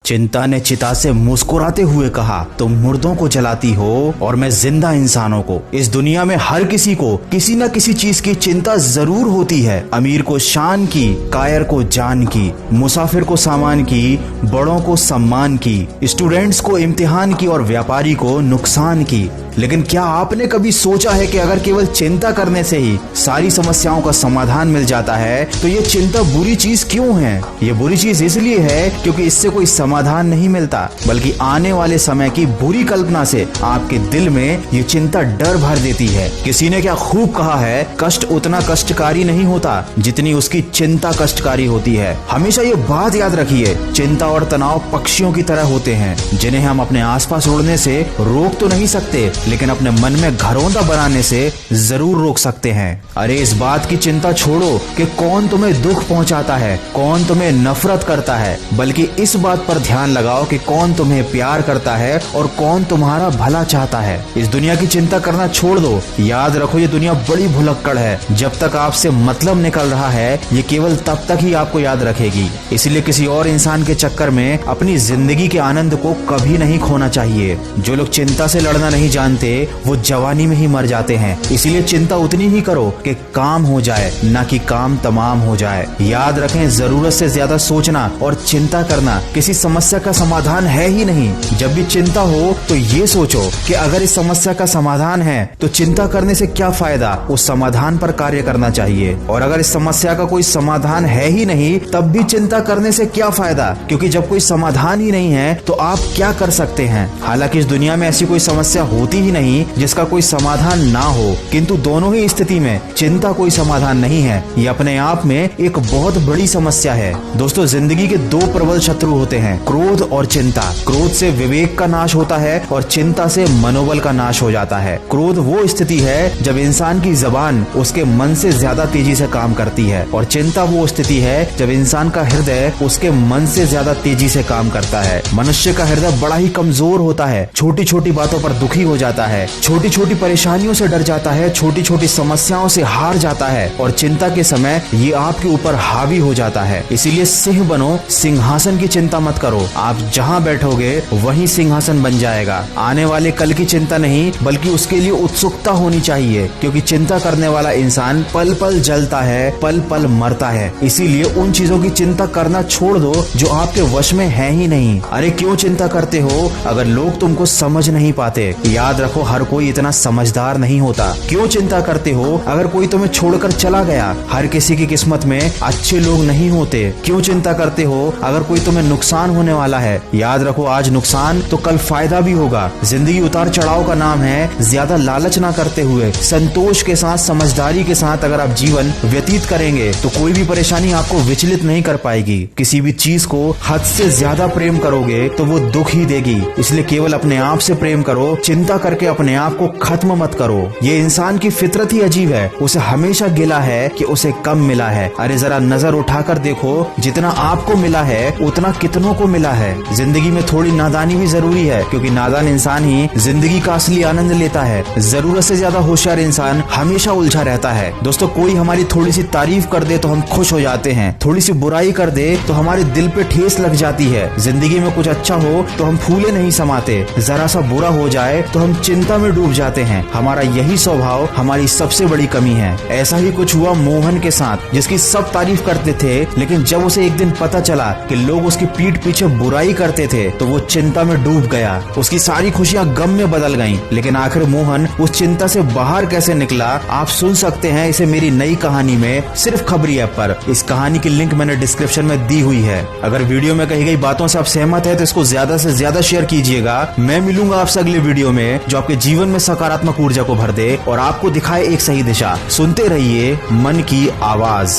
चिंता ने चिता से मुस्कुराते हुए कहा, तुम मुर्दों को जलाती हो और मैं जिंदा इंसानों को। इस दुनिया में हर किसी को किसी न किसी चीज की चिंता जरूर होती है। अमीर को शान की, कायर को जान की, मुसाफिर को सामान की, बड़ों को सम्मान की, स्टूडेंट्स को इम्तिहान की और व्यापारी को नुकसान की। लेकिन क्या आपने कभी सोचा है कि अगर केवल चिंता करने से ही सारी समस्याओं का समाधान मिल जाता है तो ये चिंता बुरी चीज क्यों है? ये बुरी चीज इसलिए है क्योंकि इससे कोई समाधान नहीं मिलता, बल्कि आने वाले समय की बुरी कल्पना से आपके दिल में ये चिंता डर भर देती है। किसी ने क्या खूब कहा है, कष्ट उतना कष्टकारी नहीं होता जितनी उसकी चिंता कष्टकारी होती है। हमेशा ये बात याद रखिए, चिंता और तनाव पक्षियों की तरह होते हैं जिन्हें हम अपने आसपास उड़ने से रोक तो नहीं सकते, लेकिन अपने मन में घरौंदा बनाने से जरूर रोक सकते हैं। अरे इस बात की चिंता छोड़ो कि कौन तुम्हें दुख पहुंचाता है, कौन तुम्हें नफरत करता है, बल्कि इस बात पर ध्यान लगाओ कि कौन तुम्हें प्यार करता है और कौन तुम्हारा भला चाहता है। इस दुनिया की चिंता करना छोड़ दो। याद रखो, ये दुनिया बड़ी भुलक्कड़ है। जब तक आपसे मतलब निकल रहा है, ये केवल तब तक ही आपको याद रखेगी। इसलिए किसी और इंसान के चक्कर में अपनी जिंदगी के आनंद को कभी नहीं खोना चाहिए। जो लोग चिंता से लड़ना नहीं जानते वो जवानी में ही मर जाते हैं। इसीलिए चिंता उतनी ही करो कि काम हो जाए, ना कि काम तमाम हो जाए। याद रखें, जरूरत से ज्यादा सोचना और चिंता करना किसी समस्या का समाधान है ही नहीं। जब भी चिंता हो तो ये सोचो कि अगर इस समस्या का समाधान है तो चिंता करने से क्या फायदा, उस समाधान पर कार्य करना चाहिए। और अगर इस समस्या का कोई समाधान है ही नहीं तब भी चिंता करने से क्या फायदा, क्योंकि जब कोई समाधान ही नहीं है तो आप क्या कर सकते हैं। हालांकि इस दुनिया में ऐसी कोई समस्या होती ही नहीं जिसका कोई समाधान ना हो, किंतु दोनों ही स्थिति में चिंता कोई समाधान नहीं है। ये अपने आप में एक बहुत बड़ी समस्या है। दोस्तों, जिंदगी के दो प्रबल शत्रु होते हैं, क्रोध और चिंता। क्रोध से विवेक का नाश होता है और चिंता से मनोबल का नाश हो जाता है। क्रोध वो स्थिति है जब इंसान की जबान उसके मन से ज्यादा तेजी से काम करती है, और चिंता वो स्थिति है जब इंसान का हृदय उसके मन से ज्यादा तेजी से काम करता है। मनुष्य का हृदय बड़ा ही कमजोर होता है, छोटी छोटी बातों पर दुखी हो जाता है, छोटी छोटी परेशानियों से डर जाता है, छोटी छोटी समस्याओं से हार जाता है, और चिंता के समय ये आपके ऊपर हावी हो जाता है। इसीलिए सिंह बनो, सिंहासन की चिंता मत करो। आप जहाँ बैठोगे वहीं सिंहासन बन जाएगा। आने वाले कल की चिंता नहीं, बल्कि उसके लिए उत्सुकता होनी चाहिए, क्योंकि चिंता करने वाला इंसान पल पल जलता है, पल पल मरता है। इसीलिए उन चीजों की चिंता करना छोड़ दो जो आपके वश में है ही नहीं। अरे क्यों चिंता करते हो अगर लोग तुमको समझ नहीं पाते? याद रखो, हर कोई इतना समझदार नहीं होता। क्यों चिंता करते हो अगर कोई तुम्हें छोड़कर चला गया? हर किसी की किस्मत में अच्छे लोग नहीं होते। क्यों चिंता करते हो अगर कोई तुम्हें नुकसान होने वाला है? याद रखो, आज नुकसान तो कल फायदा भी होगा। जिंदगी उतार चढ़ाव का नाम है। ज्यादा लालच ना करते हुए संतोष के साथ, समझदारी के साथ अगर आप जीवन व्यतीत करेंगे तो कोई भी परेशानी आपको विचलित नहीं कर पाएगी। किसी भी चीज को हद से ज्यादा प्रेम करोगे तो वो दुख ही देगी। इसलिए केवल अपने आप से प्रेम करो, चिंता करके अपने आप को खत्म मत करो। ये इंसान की फितरत ही अजीब है, उसे हमेशा गिला है कि उसे कम मिला है। अरे जरा नजर उठाकर देखो, जितना आपको मिला है उतना कितनों को मिला है। जिंदगी में थोड़ी नादानी भी जरूरी है, क्योंकि नादान इंसान ही जिंदगी का असली आनंद लेता है। जरूरत से ज्यादा होशियार इंसान हमेशा उलझा रहता है। दोस्तों, कोई हमारी थोड़ी सी तारीफ कर दे तो हम खुश हो जाते हैं, थोड़ी सी बुराई कर दे तो हमारे दिल पे ठेस लग जाती है। जिंदगी में कुछ अच्छा हो तो हम फूले नहीं समाते, जरा सा बुरा हो जाए तो हम चिंता में डूब जाते हैं। हमारा यही स्वभाव हमारी सबसे बड़ी कमी है। ऐसा ही कुछ हुआ मोहन के साथ, जिसकी सब तारीफ करते थे, लेकिन जब उसे एक दिन पता चला कि लोग उसकी पीठ पीछे बुराई करते थे तो वो चिंता में डूब गया। उसकी सारी खुशियां गम में बदल गईं। लेकिन आखिर मोहन उस चिंता से बाहर कैसे निकला, आप सुन सकते हैं इसे मेरी नई कहानी में, सिर्फ खबरी ऐप पर। इस कहानी की लिंक मैंने डिस्क्रिप्शन में दी हुई है। अगर वीडियो में कही गई बातों से आप सहमत है तो इसको ज्यादा से ज्यादा शेयर कीजिएगा। मैं मिलूंगा आपसे अगले वीडियो में जो आपके जीवन में सकारात्मक ऊर्जा को भर दे और आपको दिखाए एक सही दिशा। सुनते रहिए मन की आवाज।